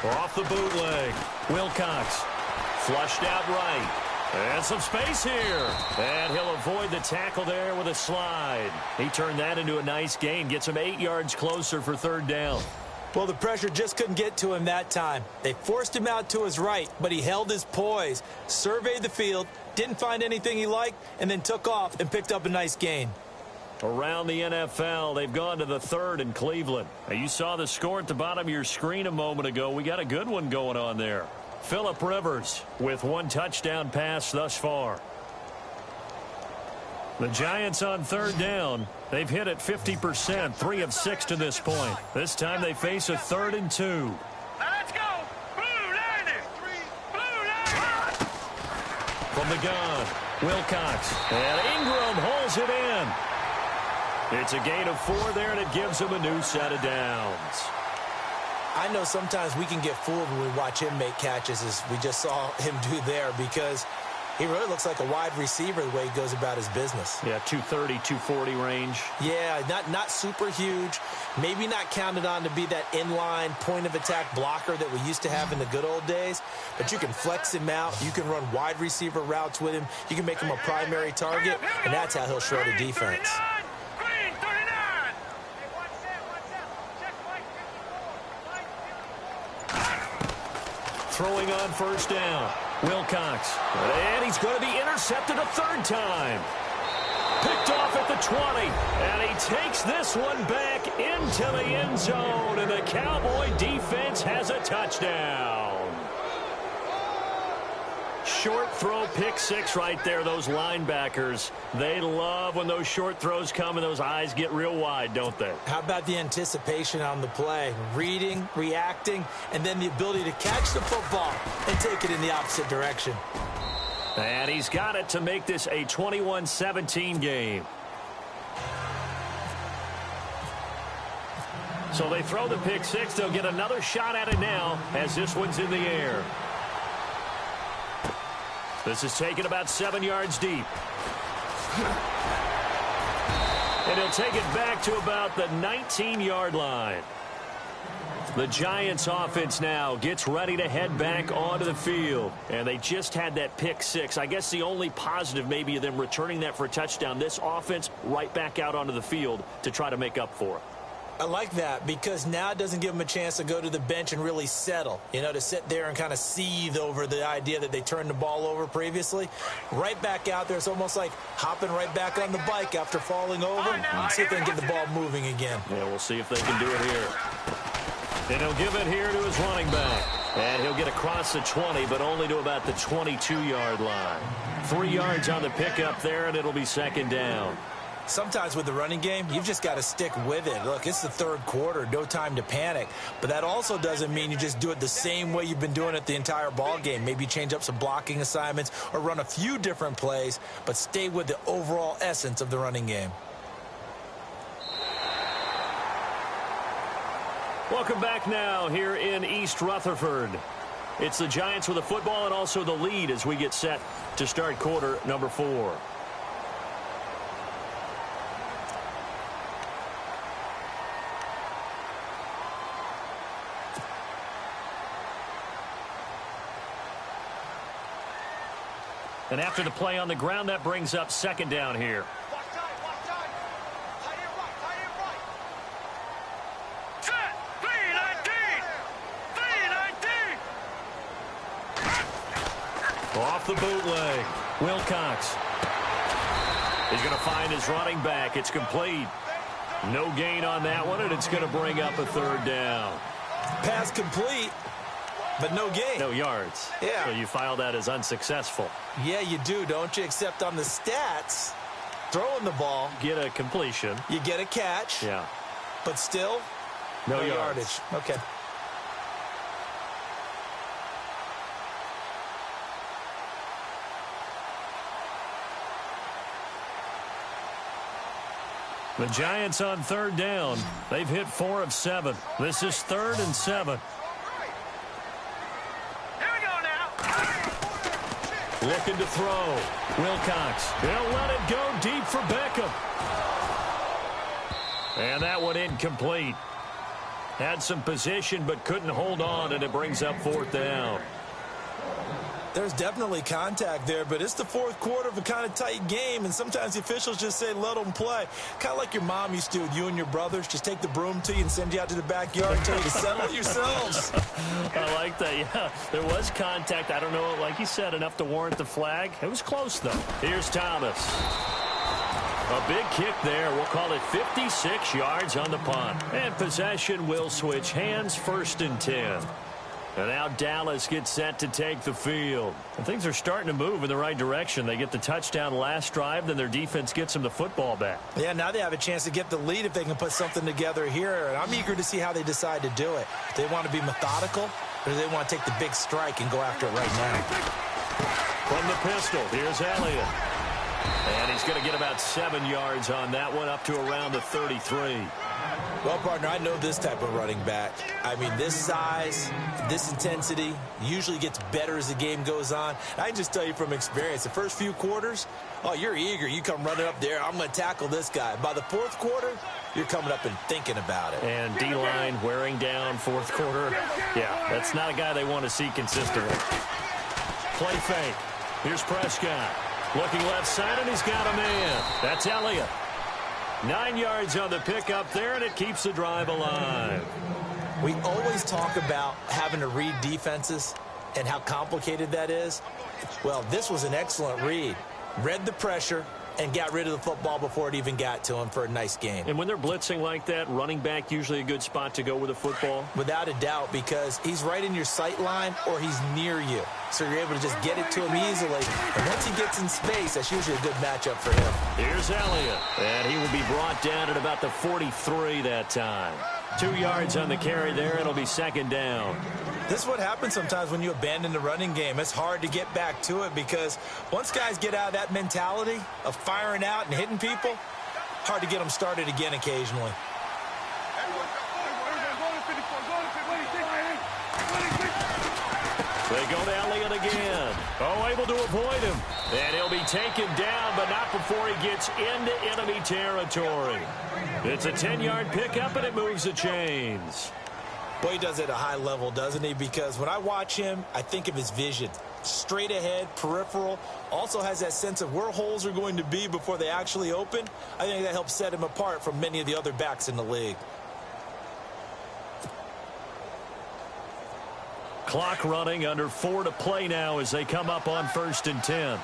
[SPEAKER 4] Off the bootleg. Wilcox flushed out right. And some space here. And he'll avoid the tackle there with a slide. He turned that into a nice gain. Gets him 8 yards closer for 3rd down.
[SPEAKER 5] Well, the pressure just couldn't get to him that time. They forced him out to his right, but he held his poise, surveyed the field, didn't find anything he liked, and then took off and picked up a nice gain.
[SPEAKER 4] Around the NFL, they've gone to the 3rd in Cleveland. Now, you saw the score at the bottom of your screen a moment ago. We got a good one going on there. Phillip Rivers with 1 touchdown pass thus far. The Giants on 3rd down. They've hit it 50%, 3 of 6 to this point. This time they face a 3rd and 2.
[SPEAKER 1] Now let's go! Blue line it! Blue line it!
[SPEAKER 4] From the gun, Wilcox. And Ingram holds it in. It's a gain of 4 there, and it gives him a new set of downs.
[SPEAKER 5] I know sometimes we can get fooled when we watch him make catches, as we just saw him do there, because he really looks like a wide receiver the way he goes about his business.
[SPEAKER 4] Yeah, 230, 240 range.
[SPEAKER 5] Yeah, not super huge. Maybe not counted on to be that inline point-of-attack blocker that we used to have in the good old days, but you can flex him out. You can run wide receiver routes with him. You can make him a primary target, and that's how he'll shred a defense.
[SPEAKER 4] Throwing on 1st down. Wilcox. And he's going to be intercepted a 3rd time. Picked off at the 20. And he takes this one back into the end zone. And the Cowboy defense has a touchdown. Short throw, pick 6 right there. Those linebackers, they love when those short throws come and those eyes get real wide, don't they?
[SPEAKER 5] How about the anticipation on the play? Reading, reacting, and then the ability to catch the football and take it in the opposite direction.
[SPEAKER 4] And he's got it to make this a 21-17 game. So they throw the pick 6. They'll get another shot at it now as this one's in the air. This is taken about 7 yards deep. And he'll take it back to about the 19-yard line. The Giants offense now gets ready to head back onto the field. And they just had that pick 6. I guess the only positive maybe of them returning that for a touchdown. This offense right back out onto the field to try to make up for it.
[SPEAKER 5] I like that because now it doesn't give them a chance to go to the bench and really settle, to sit there and kind of seethe over the idea that they turned the ball over previously. Right back out there, it's almost like hopping right back on the bike after falling over and see if they can get the ball moving again.
[SPEAKER 4] Yeah, we'll see if they can do it here. And he'll give it here to his running back. And he'll get across the 20, but only to about the 22-yard line. 3 yards on the pickup there, and it'll be 2nd down.
[SPEAKER 5] Sometimes with the running game, you've just got to stick with it. Look, it's the 3rd quarter, no time to panic. But that also doesn't mean you just do it the same way you've been doing it the entire ball game. Maybe change up some blocking assignments or run a few different plays, but stay with the overall essence of the running game.
[SPEAKER 4] Welcome back now here in East Rutherford. It's the Giants with the football and also the lead as we get set to start quarter number 4. And after the play on the ground, that brings up second down here. Off the bootleg. Wilcox. He's going to find his running back. It's complete. No gain on that one, and it's going to bring up a third down.
[SPEAKER 5] Pass complete, but no gain.
[SPEAKER 4] No yards.
[SPEAKER 5] Yeah.
[SPEAKER 4] So you file that as unsuccessful.
[SPEAKER 5] Yeah, you do, don't you? Except on the stats, throwing the ball.
[SPEAKER 4] Get a completion.
[SPEAKER 5] You get a catch.
[SPEAKER 4] Yeah.
[SPEAKER 5] But still,
[SPEAKER 4] no
[SPEAKER 5] yardage. Okay.
[SPEAKER 4] The Giants on third down. They've hit 4 of 7. This is 3rd and 7.
[SPEAKER 1] Here we go now.
[SPEAKER 4] Looking to throw. Wilcox. He'll let it go deep for Beckham. And that one incomplete. Had some position but couldn't hold on, and it brings up 4th down.
[SPEAKER 5] There's definitely contact there, but it's the 4th quarter of a kind of tight game, and sometimes the officials just say, let them play. Kind of like your mom used to with you and your brothers. Just take the broom to you and send you out to the backyard and tell you to settle it yourselves.
[SPEAKER 4] I like that, yeah. There was contact. I don't know, like you said, enough to warrant the flag. It was close, though. Here's Thomas. A big kick there. We'll call it 56 yards on the punt. And possession will switch hands, 1st and 10. And now Dallas gets set to take the field. And things are starting to move in the right direction. They get the touchdown last drive, then their defense gets them the football back.
[SPEAKER 5] Yeah, now they have a chance to get the lead if they can put something together here. And I'm eager to see how they decide to do it. Do they want to be methodical, or do they want to take the big strike and go after it right now?
[SPEAKER 4] From the pistol, here's Elliott. And he's going to get about 7 yards on that one, up to around the 33.
[SPEAKER 5] Well, partner, I know this type of running back. I mean, this size, this intensity usually gets better as the game goes on. I can just tell you from experience, the first few quarters, oh, you're eager. You come running up there, I'm going to tackle this guy. By the 4th quarter, you're coming up and thinking about it.
[SPEAKER 4] And D-line wearing down 4th quarter. Yeah, that's not a guy they want to see consistently. Play fake. Here's Prescott. Looking left side, and he's got a man. That's Elliott. 9 yards on the pickup there, and it keeps the drive alive.
[SPEAKER 5] We always talk about having to read defenses and how complicated that is. Well, this was an excellent read. Read the pressure and got rid of the football before it even got to him for a nice game.
[SPEAKER 4] And when they're blitzing like that, running back usually a good spot to go with the football?
[SPEAKER 5] Without a doubt, because he's right in your sight line or he's near you. So you're able to just get it to him easily. And once he gets in space, that's usually a good matchup for him.
[SPEAKER 4] Here's Elliott. And he will be brought down at about the 43 that time. 2 yards on the carry there. It'll be 2nd down.
[SPEAKER 5] This is what happens sometimes when you abandon the running game. It's hard to get back to it because once guys get out of that mentality of firing out and hitting people, hard to get them started again occasionally.
[SPEAKER 4] They go to Elliott again. Oh, able to avoid him. And he'll be taken down, but not before he gets into enemy territory. It's a 10-yard pickup, and it moves the chains.
[SPEAKER 5] Boy, he does it at a high level, doesn't he? Because when I watch him, I think of his vision. Straight ahead, peripheral. Also has that sense of where holes are going to be before they actually open. I think that helps set him apart from many of the other backs in the league.
[SPEAKER 4] Clock running, under 4 to play now as they come up on 1st and 10.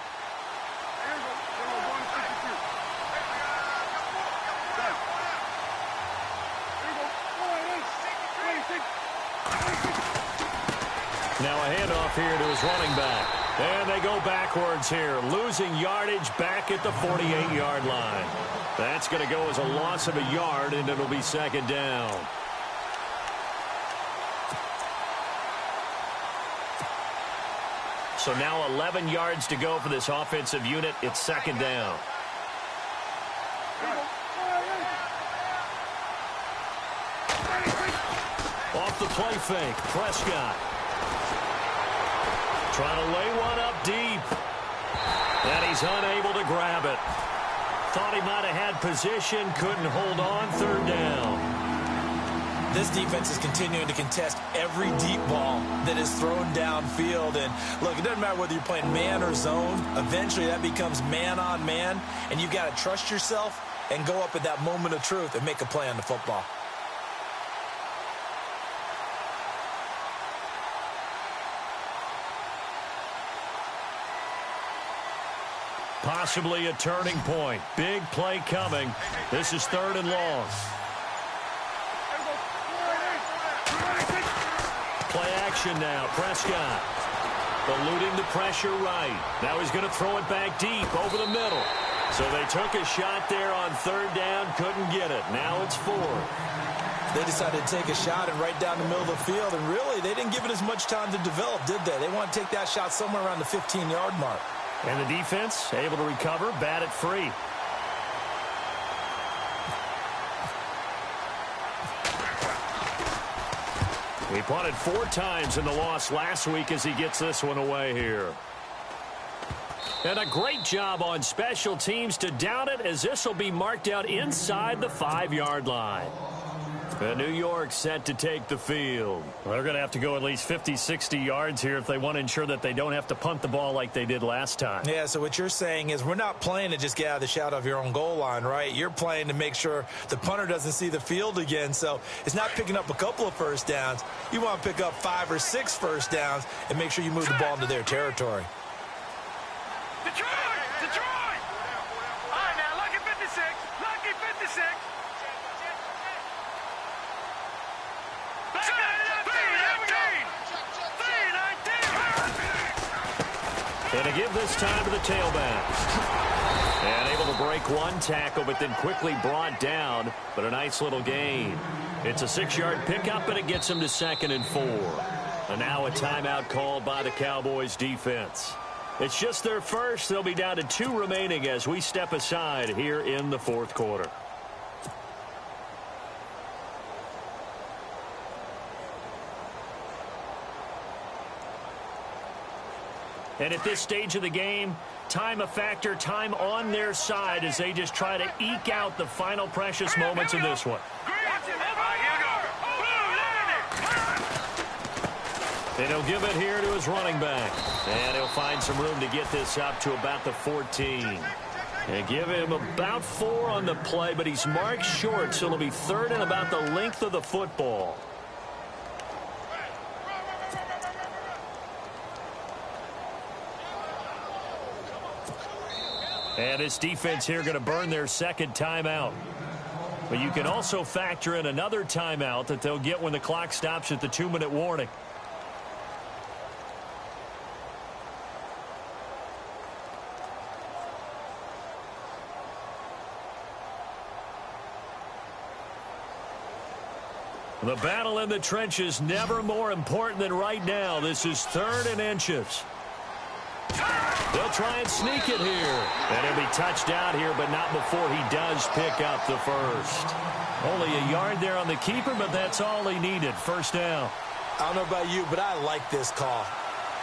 [SPEAKER 4] Now a handoff here to his running back. And they go backwards here, losing yardage back at the 48-yard line. That's going to go as a loss of a yard, and it'll be 2nd down. So now 11 yards to go for this offensive unit. It's 2nd down. Off the play fake, Prescott. Trying to lay one up deep. And he's unable to grab it. Thought he might have had position, couldn't hold on, 3rd down.
[SPEAKER 5] this defense is continuing to contest every deep ball that is thrown downfield. And look, it doesn't matter whether you're playing man or zone. Eventually that becomes man on man, and you've got to trust yourself and go up at that moment of truth and make a play on the football.
[SPEAKER 4] Possibly a turning point. Big play coming. This is 3rd and long. Play action now. Prescott eluding the pressure right. Now he's going to throw it back deep over the middle. So they took a shot there on 3rd down. Couldn't get it. Now it's 4th.
[SPEAKER 5] They decided to take a shot and right down the middle of the field. And really, they didn't give it as much time to develop, did they? They want to take that shot somewhere around the 15-yard mark.
[SPEAKER 4] And the defense able to recover, bat it free. He punted 4 times in the loss last week as he gets this one away here. And a great job on special teams to down it, as this will be marked out inside the 5-yard line. And New York set to take the field. Well, they're going to have to go at least 50, 60 yards here if they want to ensure that they don't have to punt the ball like they did last time.
[SPEAKER 5] Yeah, so what you're saying is we're not playing to just get out of the shadow of your own goal line, right? You're playing to make sure the punter doesn't see the field again. So it's not picking up a couple of first downs. You want to pick up 5 or 6 first downs and make sure you move the ball into their territory.
[SPEAKER 1] Detroit! Detroit! All right, now, lucky 56. Lucky 56.
[SPEAKER 4] And to give this time to the tailback. And able to break one tackle, but then quickly brought down. But a nice little gain. It's a 6-yard pickup, and it gets him to 2nd and 4. And now a timeout called by the Cowboys defense. It's just their first. They'll be down to 2 remaining as we step aside here in the 4th quarter. And at this stage of the game, time a factor, time on their side as they just try to eke out the final precious moments in this one. And he'll give it here to his running back. And he'll find some room to get this up to about the 14. And give him about 4 on the play, but he's marked short, so it'll be 3rd and about the length of the football. And this defense here going to burn their 2nd timeout. But you can also factor in another timeout that they'll get when the clock stops at the 2-minute warning. The battle in the trenches never more important than right now. This is 3rd and inches. They'll try and sneak it here. And he'll be touched out here, but not before he does pick up the first. Only a yard there on the keeper, but that's all he needed. 1st down.
[SPEAKER 5] I don't know about you, but I like this call.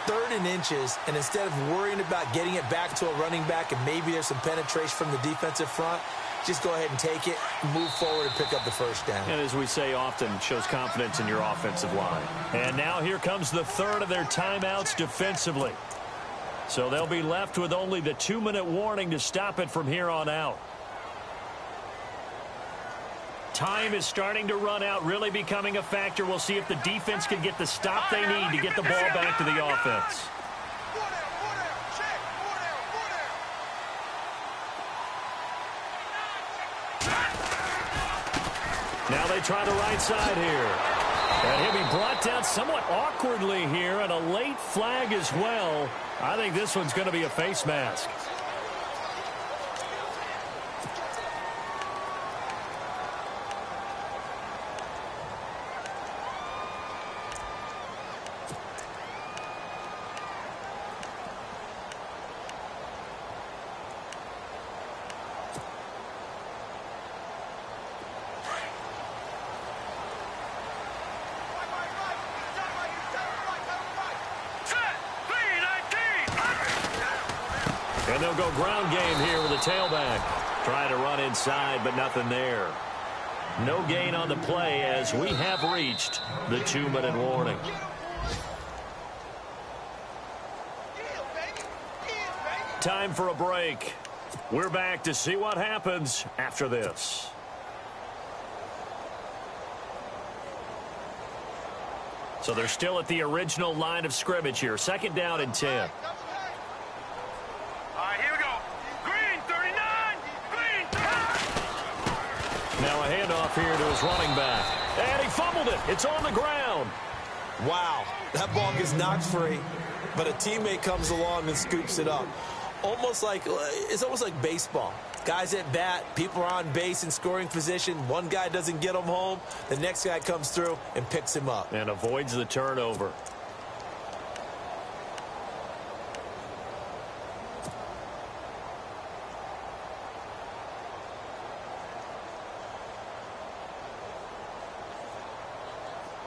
[SPEAKER 5] 3rd and inches, and instead of worrying about getting it back to a running back and maybe there's some penetration from the defensive front, just go ahead and take it, move forward, and pick up the 1st down.
[SPEAKER 4] And as we say often, shows confidence in your offensive line. And now here comes the 3rd of their timeouts defensively. So they'll be left with only the 2-minute warning to stop it from here on out. Time is starting to run out, really becoming a factor. We'll see if the defense can get the stop they need to get the ball back to the offense. Now they try the right side here. And he'll be brought down somewhat awkwardly here, and a late flag as well. I think this one's going to be a face mask. And they'll go ground game here with a tailback. Trying to run inside, but nothing there. No gain on the play as we have reached the 2-minute warning. Time for a break. We're back to see what happens after this. So they're still at the original line of scrimmage here. 2nd down and 10.
[SPEAKER 1] All right, here we go. Green, 39. Green, 39.
[SPEAKER 4] Now a handoff here to his running back. And he fumbled it. It's on the ground.
[SPEAKER 5] Wow, that ball gets knocked free, but a teammate comes along and scoops it up. It's almost like baseball. Guys at bat, people are on base in scoring position. One guy doesn't get him home. The next guy comes through and picks him up.
[SPEAKER 4] And avoids the turnover.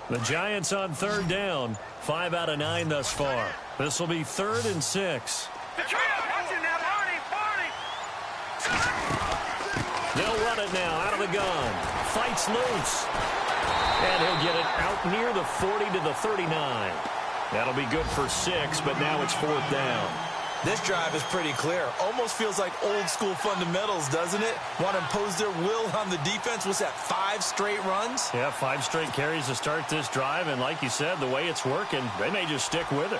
[SPEAKER 4] The Giants on 3rd down. 5 out of 9 thus far. This will be 3rd and 6. They'll run it now out of the gun. Fights loose. And he'll get it out near the 40 to the 39. That'll be good for 6, but now it's 4th down.
[SPEAKER 5] This drive is pretty clear. Almost feels like old school fundamentals, doesn't it? Want to impose their will on the defense. What's that, 5 straight runs?
[SPEAKER 4] Yeah, 5 straight carries to start this drive. And like you said, the way it's working, they may just stick with it.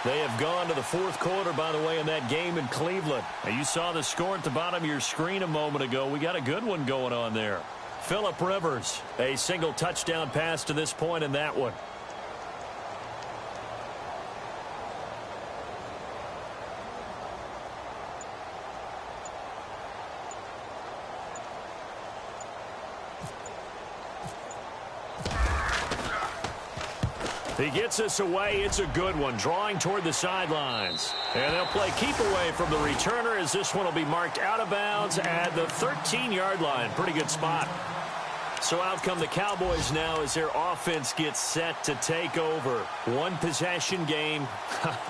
[SPEAKER 4] They have gone to the 4th quarter, by the way, in that game in Cleveland. Now, you saw the score at the bottom of your screen a moment ago. We got a good one going on there. Phillip Rivers, a single touchdown pass to this point in that one. He gets us away. It's a good one. Drawing toward the sidelines. And they'll play keep away from the returner as this one will be marked out of bounds at the 13-yard line. Pretty good spot. So out come the Cowboys now as their offense gets set to take over. One possession game.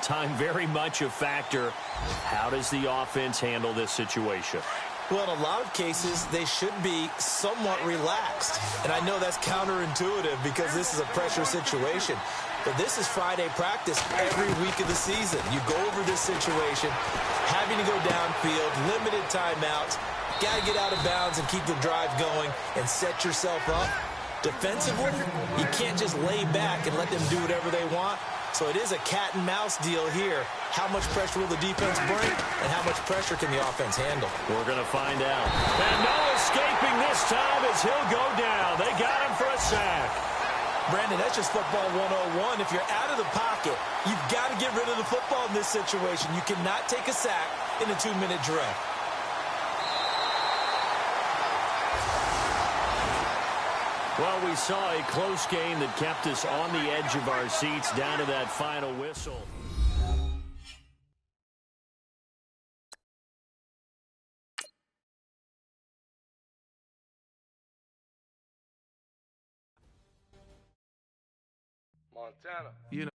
[SPEAKER 4] Time very much a factor. How does the offense handle this situation?
[SPEAKER 5] Well, in a lot of cases, they should be somewhat relaxed. And I know that's counterintuitive because this is a pressure situation. But this is Friday practice every week of the season. You go over this situation, having to go downfield, limited timeouts, got to get out of bounds and keep the drive going and set yourself up. Defensively, you can't just lay back and let them do whatever they want. So it is a cat and mouse deal here. How much pressure will the defense bring, and how much pressure can the offense handle?
[SPEAKER 4] We're going to find out. And no escaping this time as he'll go down. They got him for a sack.
[SPEAKER 5] Brandon, that's just football 101. If you're out of the pocket, you've got to get rid of the football in this situation. You cannot take a sack in a 2-minute drill.
[SPEAKER 4] Well, we saw a close game that kept us on the edge of our seats down to that final whistle.
[SPEAKER 1] Montana.
[SPEAKER 2] You know.